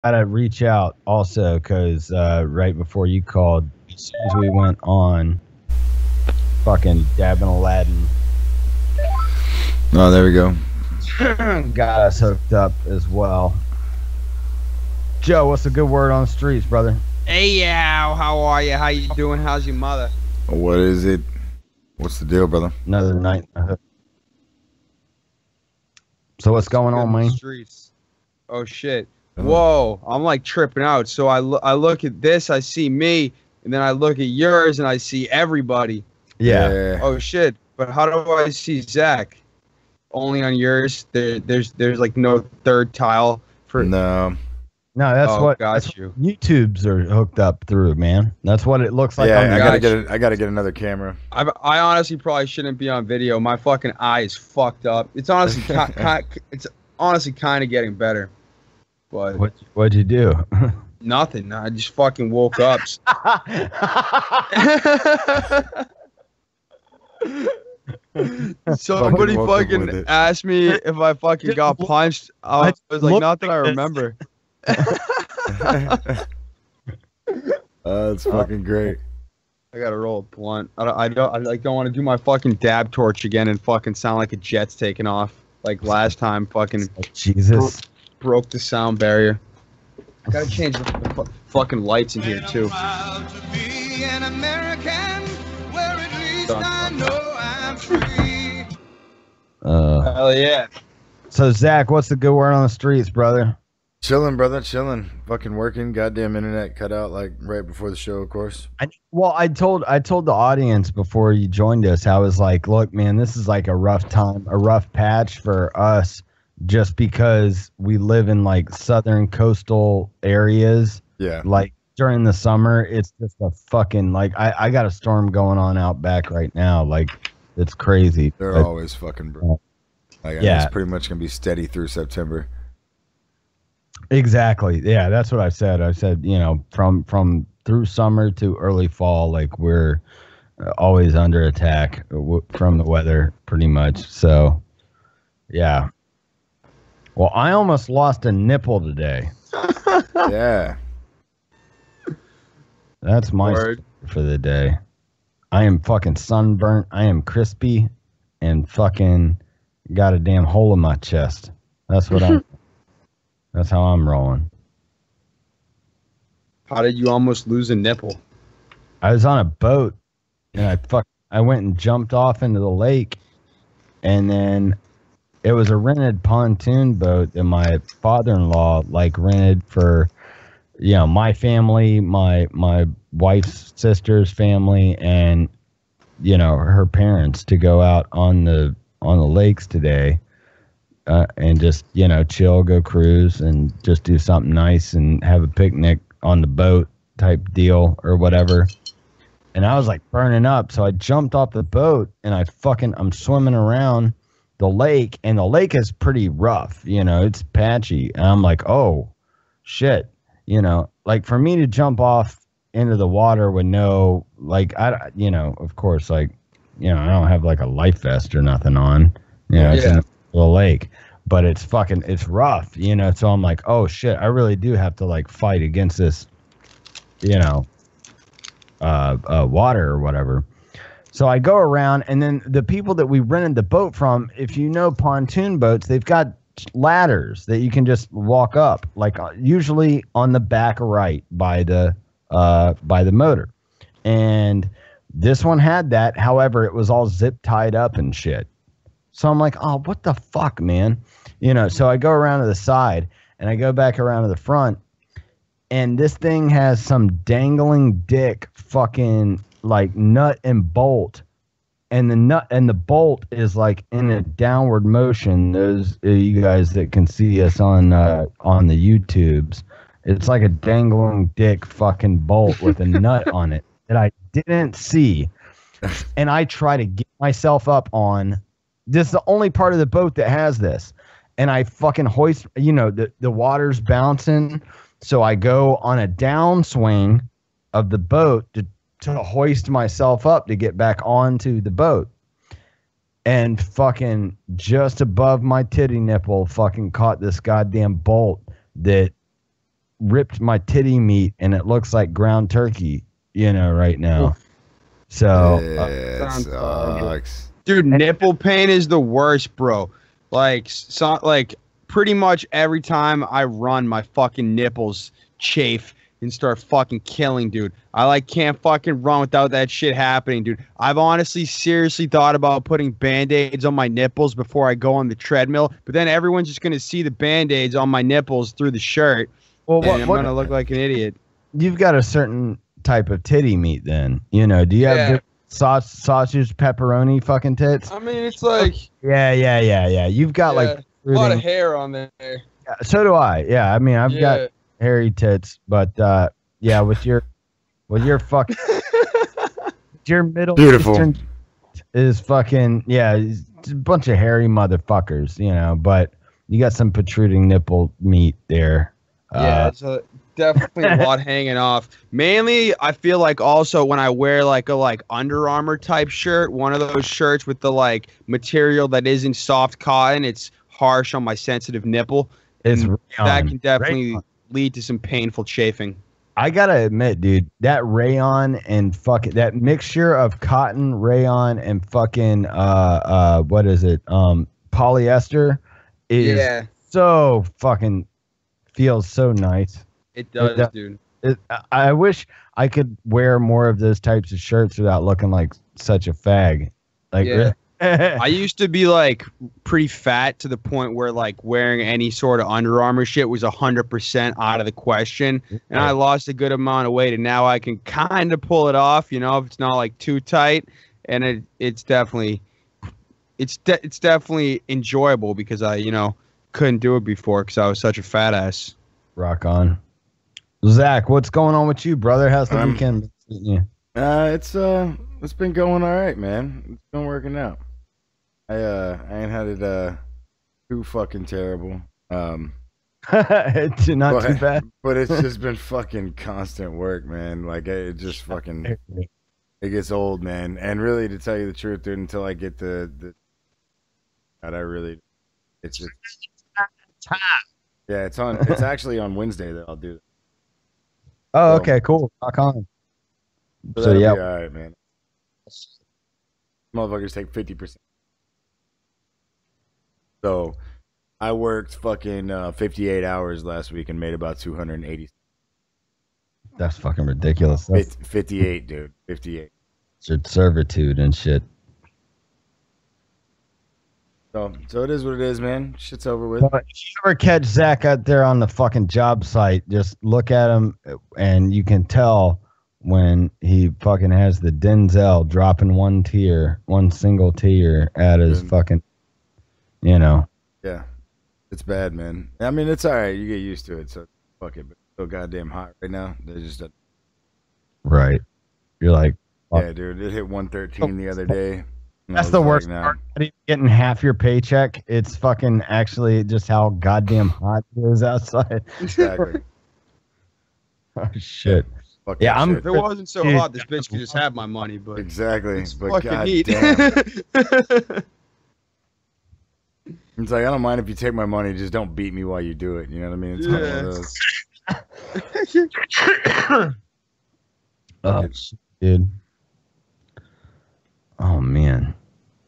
gotta reach out also because right before you called, as soon as we went on, fucking dabbing Aladdin Oh, there we go. got us hooked up as well. Joe, what's a good word on the streets, brother? Hey, Yow, how are you? How you doing? How's your mother? What is it? What's the deal, brother? Another night. So what's going on, man? Streets. Oh shit! Whoa! I'm like tripping out. So I look at this, I see me, and then I look at yours, and I see everybody. Yeah. Oh shit! But how do I see Zach? Only on yours. There's like no third tile for. No. No, that's what got you. YouTubes are hooked up through, man. That's what it looks like. Yeah, on I gotta get another camera. I honestly probably shouldn't be on video. My fucking eye is fucked up. It's honestly kind of getting better. But what'd you do? Nothing. I just fucking woke up. Somebody fucking asked me if I fucking got punched. I was like, not that I remember. That's fucking great. I gotta roll a blunt. I don't want to do my fucking dab torch again and fucking sound like a jet's taking off like last time. Fucking Jesus broke the sound barrier. I gotta change the fucking lights in here too. Hell yeah. So Zach, what's the good word on the streets, brother? Chilling, brother, chilling. Fucking working. Goddamn internet cut out like right before the show, of course. I told the audience before you joined us, I was like, look, man, this is like a rough time, a rough patch for us, just because we live in like southern coastal areas. Yeah. Like during the summer, it's just a fucking like I got a storm going on out back right now. Like it's crazy. They're always fucking bro. Like, yeah, it's pretty much gonna be steady through September. Exactly. Yeah, that's what I said. I said, you know, from through summer to early fall, like we're always under attack from the weather, pretty much. So, yeah. Well, I almost lost a nipple today. Yeah. That's my story for the day. I am fucking sunburnt. I am crispy, and fucking got a damn hole in my chest. That's what I'm. That's how I'm rolling. How did you almost lose a nipple? I was on a boat, and I went and jumped off into the lake, and then it was a rented pontoon boat that my father-in-law like rented for, you know, my family, my wife's sister's family, and you know her parents to go out on the lakes today. And just, you know, chill, go cruise, and just do something nice and have a picnic on the boat type deal or whatever. And I was like burning up, so I jumped off the boat and I'm swimming around the lake, and the lake is pretty rough, you know, it's patchy. And I'm like, oh shit, you know, like for me to jump off into the water with no, like, you know, of course, like, you know, I don't have like a life vest or nothing on, you know, it's in the lake, but it's rough, you know. So I'm like, oh shit, I really do have to like fight against this, you know, water or whatever. So I go around, and then the people that we rented the boat from, if you know pontoon boats, they've got ladders that you can just walk up, like usually on the back right by the motor. And this one had that. However, it was all zip tied up and shit. So I'm like, oh, what the fuck, man? You know, so I go around to the side, and I go back around to the front, and this thing has some dangling dick fucking like nut and bolt, and the nut and the bolt is like in a downward motion. Those you guys that can see us on the YouTubes, it's like a dangling dick fucking bolt with a nut on it that I didn't see, and I try to get myself up on. This is the only part of the boat that has this. And I fucking hoist, you know, the water's bouncing. So I go on a downswing of the boat to hoist myself up to get back onto the boat. And fucking just above my titty nipple fucking caught this goddamn bolt that ripped my titty meat and it looks like ground turkey, right now. Oof. So it sounds sucks. Dude, nipple pain is the worst, bro. Like pretty much every time I run, my fucking nipples chafe and start fucking killing, dude. I can't fucking run without that shit happening, dude. I've honestly seriously thought about putting band-aids on my nipples before I go on the treadmill, but then everyone's just gonna see the band-aids on my nipples through the shirt. well, And I'm gonna look like an idiot. you've got a certain type of titty meat then. Do you have Yeah. big sausage pepperoni fucking tits? I mean, it's like Yeah. You've got like a lot of fruiting- hair on there. So do I. Yeah, I mean, I've got hairy tits, but yeah, with your fucking your Middle Beautiful. Eastern is fucking it's a bunch of hairy motherfuckers, but you got some protruding nipple meat there. Yeah, it's definitely a lot hanging off. Mainly, I feel like also when I wear like a Under Armour type shirt, one of those shirts with the material that isn't soft cotton, it's harsh on my sensitive nipple. It's And that rayon. can definitely Rayon. lead to some painful chafing. I gotta admit, dude, that rayon and fucking that mixture of cotton, rayon, and fucking what is it? Polyester is so fucking feels so nice. It does, does. dude. I wish I could wear more of those types of shirts without looking like such a fag. Yeah. I used to be pretty fat to the point where wearing any sort of Under Armour shit was 100% out of the question, and I lost a good amount of weight, and now I can kind of pull it off, if it's not too tight, and it's definitely enjoyable because I couldn't do it before because I was such a fat ass. Rock on. Zach, what's going on with you, brother? How's the weekend been treating you? It's been going all right, man. It's been working out. I ain't had it too fucking terrible. It's not too bad. But it's just been fucking constant work, man. It just fucking it gets old, man. And really, to tell you the truth, dude, until I get the God, it's just yeah, it's actually on Wednesday that I'll do it. Oh, okay, cool. Rock on. So yeah, all right, man. Motherfuckers take 50%. So I worked fucking 58 hours last week and made about 280. That's fucking ridiculous. That's 58, dude. 58. servitude and shit. So it is what it is, man. Shit's over with. But if you ever catch Zach out there on the fucking job site, just look at him and you can tell when he fucking has the Denzel dropping one single tear at his fucking, Yeah, it's bad, man. I mean, it's all right. You get used to it. So fuck it. But it's so goddamn hot right now. They just right. You're like, yeah, dude. It hit 113 the other day. That's the worst part. Not even getting half your paycheck. It's fucking actually just how goddamn hot it is outside. Exactly. Oh shit. Fuck Yeah, that I'm. shit. If it wasn't so hot, this bitch could just have my money, but Exactly. it's But fucking heat. goddamn. It's like, I don't mind if you take my money, just don't beat me while you do it. You know what I mean? It's kind of one of those. Oh, shit, dude. Oh man.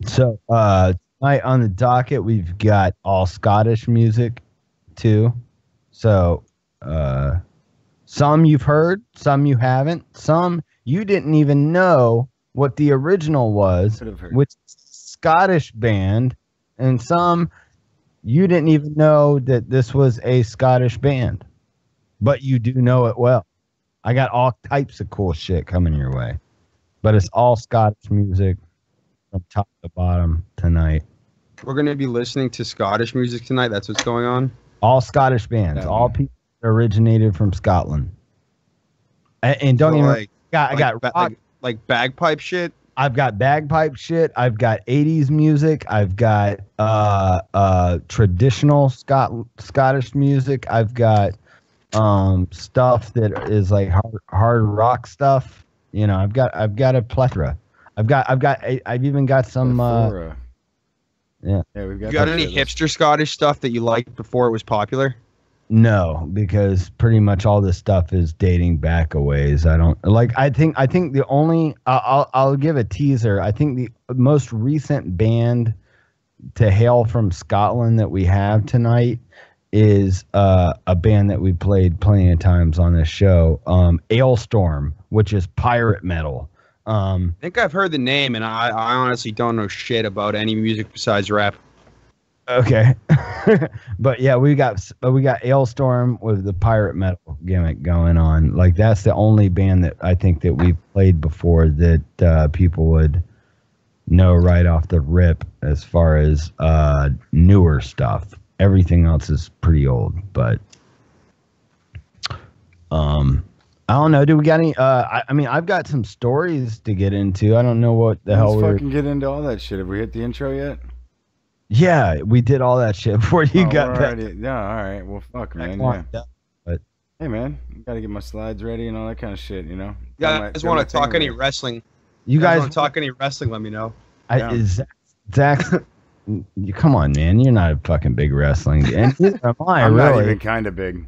So tonight on the docket we've got all Scottish music too. So some you've heard, some you haven't, some you didn't even know what the original was, Could have heard. which Scottish band, and some you didn't even know that this was a Scottish band, but you do know it well. I got all types of cool shit coming your way, but it's all Scottish music from top to bottom tonight. We're going to be listening to Scottish music tonight. That's what's going on. All Scottish bands, Yeah, all man. people that originated from Scotland. And don't So, even I got rock, like bagpipe shit. I've got bagpipe shit. I've got 80s music. I've got traditional Scottish music. I've got stuff that is like hard rock stuff. You know, I've got a plethora. I've even got some Yeah, we've got You got any hipster Scottish stuff that you liked before it was popular? No, because pretty much all this stuff is dating back a ways. I don't like. I think the only I'll give a teaser. I think the most recent band to hail from Scotland that we have tonight is a band that we played plenty of times on this show, Ailstorm, which is pirate metal. I think I've heard the name, and I honestly don't know shit about any music besides rap. Okay, but yeah, we got Ailstorm with the pirate metal gimmick going on. Like that's the only band that I think that we played before that people would know right off the rip as far as newer stuff. Everything else is pretty old, but I don't know. Do we got any? I mean, I've got some stories to get into. I don't know what the hell Let's fucking get into all that shit. Have we hit the intro yet? Yeah, we did all that shit before you got back. Yeah, all right. Well, fuck, man. Yeah. But hey, man, you got to get my slides ready and all that kind of shit, you know? You guys want to talk any wrestling? You guys want to talk any wrestling? Let me know. Zach, come on, man. You're not a fucking big wrestling. And neither am I, I'm really. not even kind of big.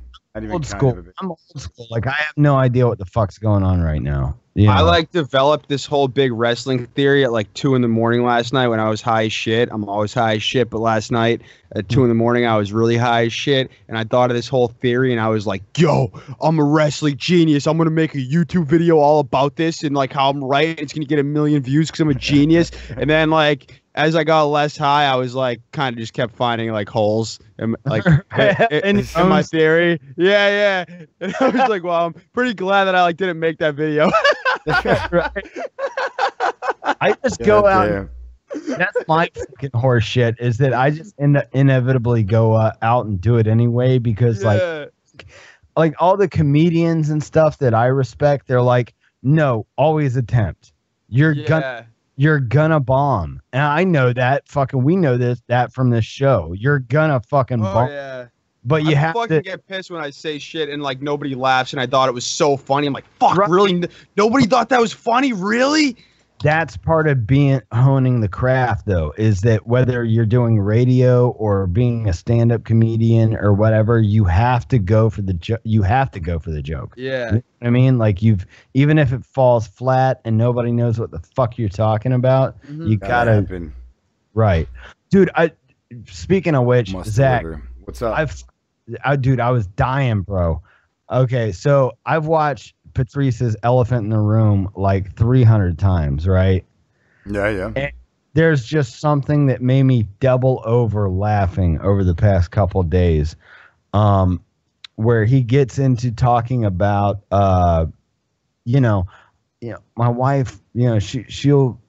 Old school. I'm old school. Like, I have no idea what the fuck's going on right now. You know? I like developed this whole big wrestling theory at like 2 a.m. last night when I was high as shit. I'm always high as shit, but last night at 2 a.m. I was really high as shit, and I thought of this whole theory, and I was like, yo, I'm a wrestling genius. I'm gonna make a YouTube video all about this and like how I'm right. It's gonna get 1 million views because I'm a genius. And then like as I got less high, I was like kind of just kept finding like holes in like in my theory. Yeah. And I was like, well, I'm pretty glad that I like didn't make that video. Right. I just go out. That's my fucking horse shit. Is that I just inevitably go out and do it anyway because like all the comedians and stuff that I respect, they're like, no, always attempt. You're gonna bomb, and I know that. Fucking, we know that from this show. You're gonna fucking bomb. Yeah. But you have to get pissed when I say shit and like nobody laughs, and I thought it was so funny. I'm like, fuck, really? Nobody thought that was funny, really? That's part of honing the craft, though, is that whether you're doing radio or being a stand-up comedian or whatever, you have to go for the joke. You have to go for the joke. Yeah. You know what I mean, like even if it falls flat and nobody knows what the fuck you're talking about, you gotta. Right, dude. Speaking of which, Zach, what's up? Dude, I was dying, bro. Okay, so I've watched Patrice's Elephant in the Room like 300 times, right? Yeah. And there's just something that made me double over laughing over the past couple days, where he gets into talking about, my wife, she'll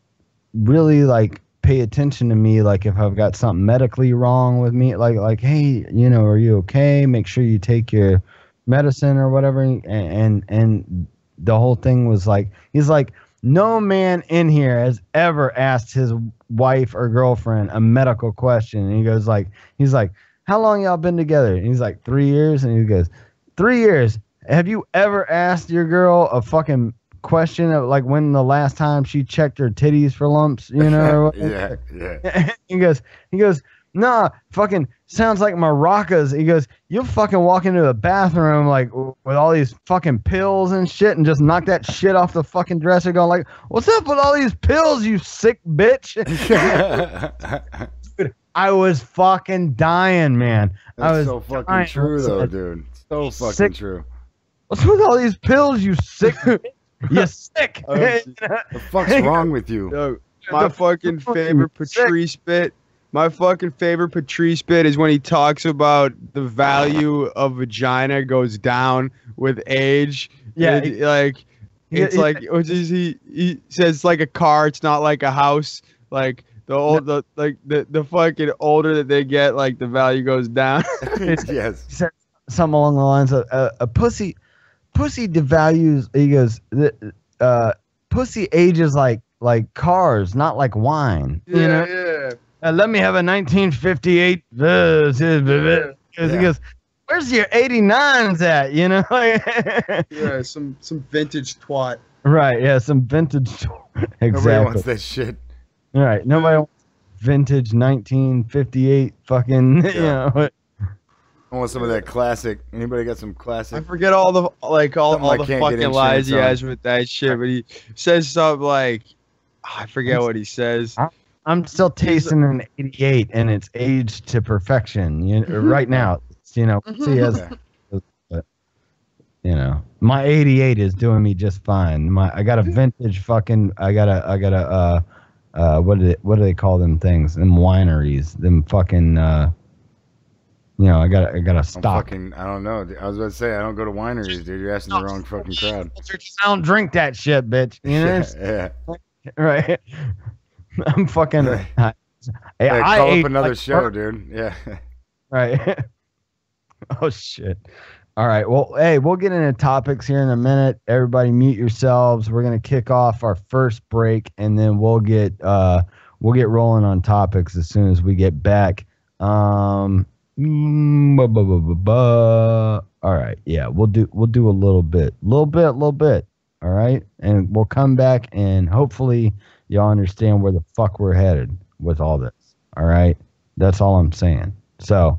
really like pay attention to me, like if I've got something medically wrong with me, like hey, are you okay? Make sure you take your medicine or whatever, and the whole thing was like, he's like, no man in here has ever asked his wife or girlfriend a medical question. And he's like, how long y'all been together? And he's like, 3 years. And he goes, 3 years. Have you ever asked your girl a fucking question of like when the last time she checked her titties for lumps, or yeah. he goes, nah, fucking sounds like maracas. He goes, you'll fucking walk into the bathroom like with all these fucking pills and shit and just knock that shit off the fucking dresser going like, what's up with all these pills, you sick bitch? Dude, I was fucking dying, man. That's so fucking true though, dude. So fucking true. What's with all these pills, you sick bitch? You sick. The fuck's wrong with you? Yo, my fucking favorite Patrice bit. My fucking favorite Patrice bit is when he talks about the value of vagina goes down with age. Yeah, he says like a car, it's not like a house. Like the fucking older that they get, like the value goes down. Yes. He said something along the lines of a pussy devalues. He goes, pussy ages like cars, not like wine. Yeah. Let me have a 1958. He goes, where's your 89s at? Yeah, some vintage twat. Right, yeah, some vintage. Exactly. Nobody wants that shit. All right, nobody wants vintage 1958 fucking. I want some of that classic. Anybody got some I classic? forget all the Something I the can't get fucking lies insurance he on. has with that shit, but he says something like, I forget what he says. I'm still tasting an 88, and it's aged to perfection. Right now, see as Yeah. but, my 88 is doing me just fine. I got a vintage fucking. I got a what do they call them things? Them wineries. Them fucking. I got a stock. I don't know. I was about to say I don't go to wineries, dude. You're asking the wrong fucking crowd. I don't drink that shit, bitch. Yeah. Right. I'm fucking. Yeah. Hey, Hey, I call ate up another like show, dude. Yeah. Right. Oh shit. All right. Well, hey, we'll get into topics here in a minute. Everybody mute yourselves. We're gonna kick off our first break, and then we'll get rolling on topics as soon as we get back. All right. Yeah, we'll do a little bit. All right. And we'll come back and hopefully y'all understand where the fuck we're headed with all this. All right. That's all I'm saying. So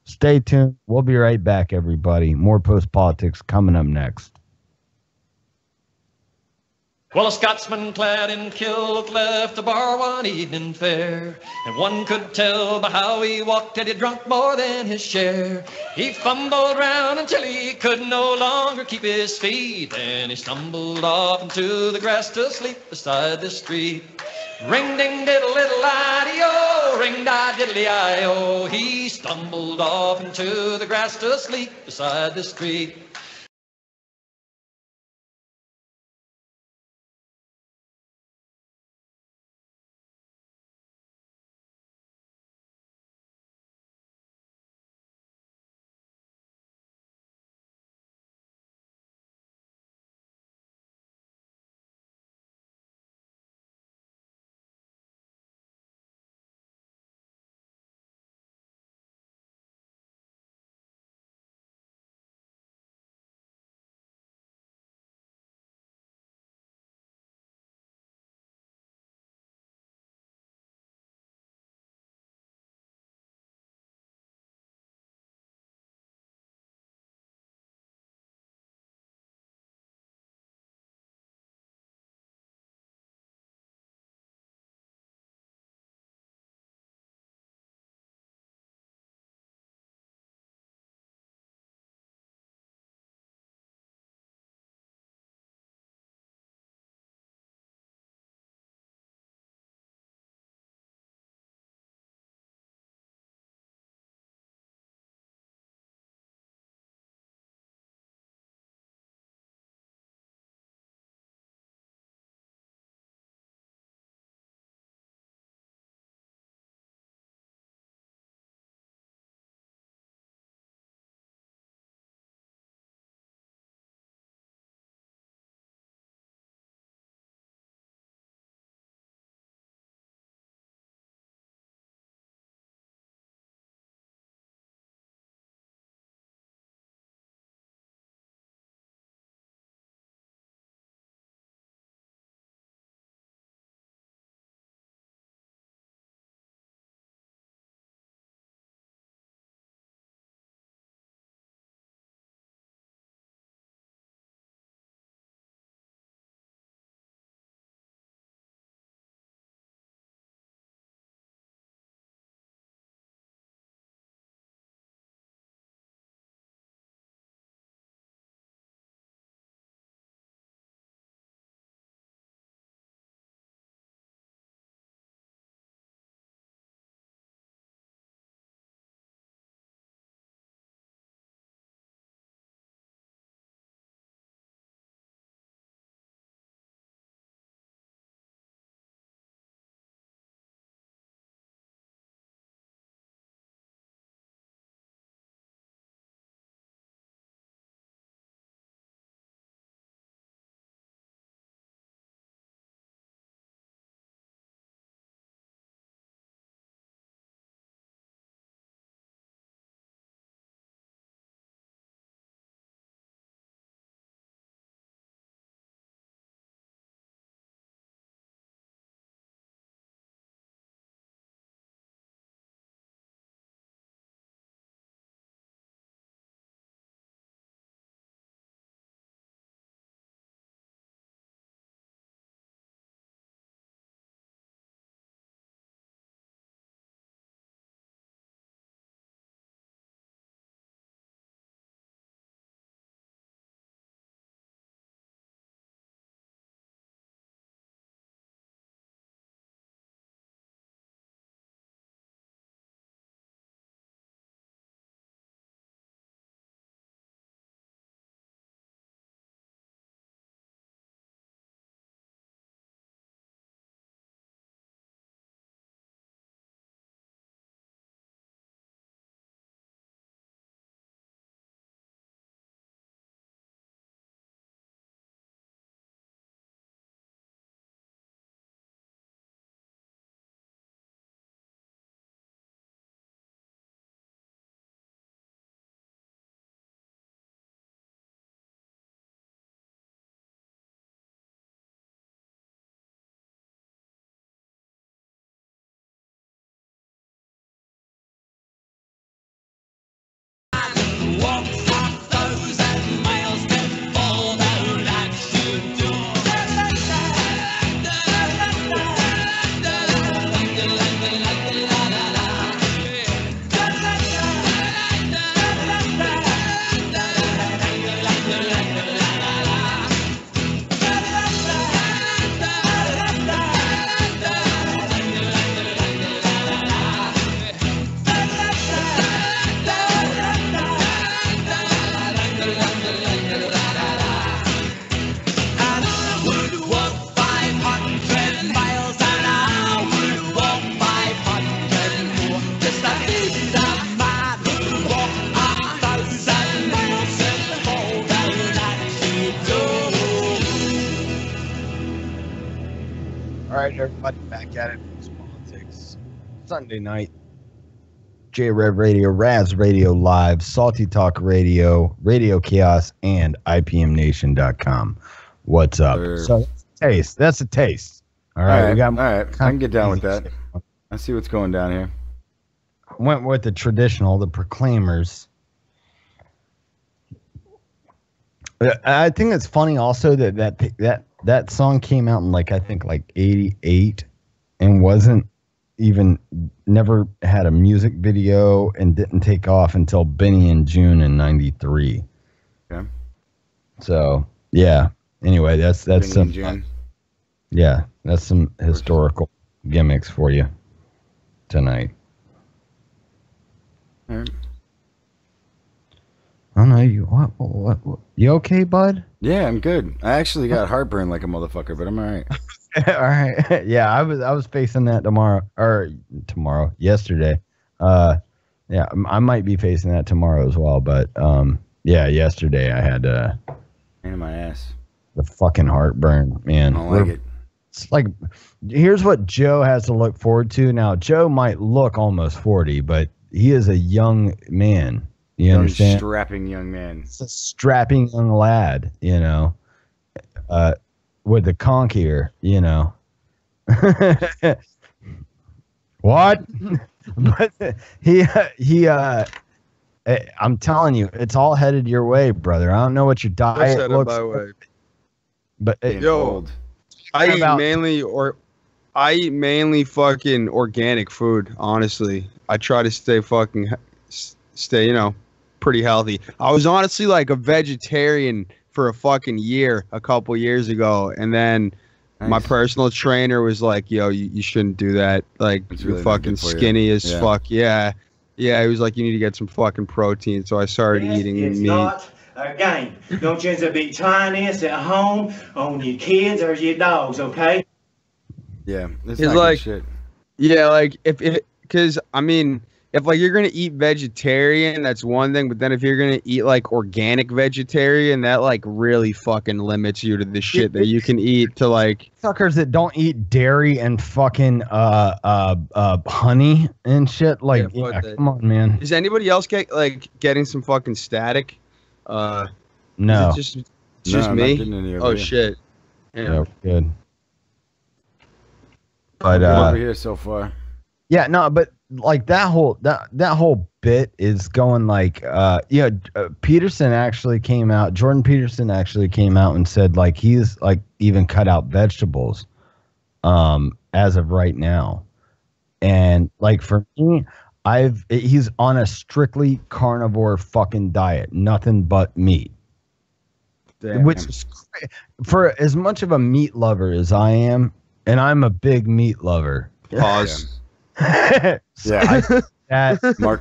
stay tuned. We'll be right back, everybody. More post politics coming up next. Well, a Scotsman clad in kilt left the bar one evening fair, and one could tell by how he walked that he'd drunk more than his share. He fumbled round until he could no longer keep his feet, and he stumbled off into the grass to sleep beside the street. Ring ding diddle diddle ideo, ring da diddly io. He stumbled off into the grass to sleep beside the street. right, everybody, back at it. It's Politics. Sunday night. J-Rev Radio, Raz Radio Live, Salty Talk Radio, Radio Chaos, and IPMNation.com. What's up? So, that's a taste. All right, all right. I can get down with that. I see what's going down here. Went with the traditional, the Proclaimers. I think it's funny also that song came out in I think 88 and wasn't even, never had a music video and didn't take off until Benny and June in 93. Yeah. So, yeah. Anyway, that's some June. Yeah, that's some historical gimmicks for you tonight. All right. Oh no, what? You okay, bud? Yeah, I'm good. I actually got heartburn like a motherfucker, but I'm all right. All right. Yeah, I was facing that yesterday. Yeah, I might be facing that tomorrow as well, but yeah, yesterday I had Pain in my ass. The fucking heartburn, man. I don't like it. It's like, here's what Joe has to look forward to. Now, Joe might look almost 40, but he is a young man. You understand? Strapping young man. It's a strapping young lad, with the conch here, What? But I'm telling you, it's all headed your way, brother. I don't know what your diet looks like. But I eat mainly fucking organic food, honestly. I try to stay pretty healthy. I was honestly like a vegetarian for a fucking year a couple years ago, and then my personal trainer was like, yo, you shouldn't do that. Like, you're really fucking skinny as fuck. Yeah, he was like, you need to get some fucking protein. So I started eating meat. Not a game. Don't you to be trying this at home on your kids or your dogs, okay? Yeah, it's like shit. Yeah, like because I mean, if you're gonna eat vegetarian, that's one thing. But then if you're gonna eat organic vegetarian, that really fucking limits you to the shit that you can eat to suckers that don't eat dairy and fucking honey and shit. Come on, man. Is anybody else getting some fucking static? No, is it just me. Oh shit. Yeah, good. But over here so far. Yeah, no, but that whole bit is going Peterson actually came out. Jordan Peterson actually came out and said he's even cut out vegetables, as of right now, and for me, he's on a strictly carnivore fucking diet, nothing but meat. Damn. Which is for as much of a meat lover as I am, and I'm a big meat lover. Pause. Mark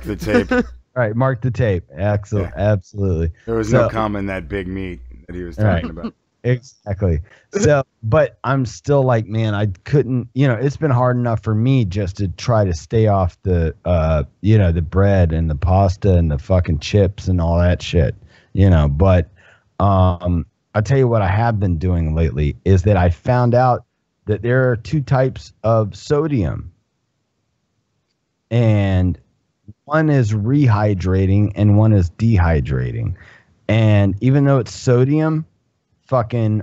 the tape. All right, mark the tape. Excellent. Yeah. Absolutely. There was no comment in that big meat that he was talking about. Exactly. So, but I'm still man, I couldn't, it's been hard enough for me just to try to stay off the, the bread and the pasta and the fucking chips and all that shit, but, I'll tell you what I have been doing lately is that I found out that there are two types of sodium. And one is rehydrating and one is dehydrating. And even though it's sodium, fucking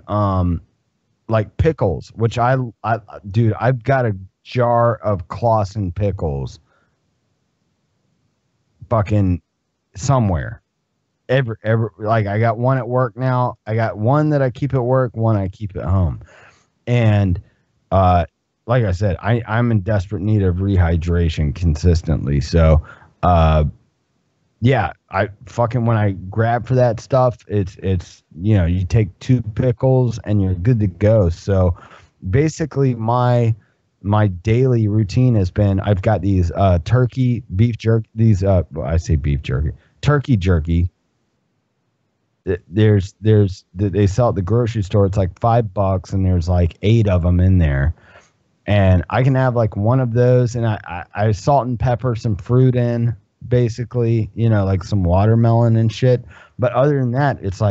pickles, which dude, I've got a jar of Clausen pickles fucking somewhere. Every I got one at work now. I got one that I keep at work, one I keep at home. And like I said, I'm in desperate need of rehydration consistently. So, yeah, I fucking, when I grab for that stuff, it's you take 2 pickles and you're good to go. So basically my daily routine has been, I've got these turkey beef jerky, I say beef jerky, turkey jerky. They sell at the grocery store. It's $5 and there's 8 of them in there. And I can have one of those, and I salt and pepper some fruit in, basically, some watermelon and shit. But other than that, it's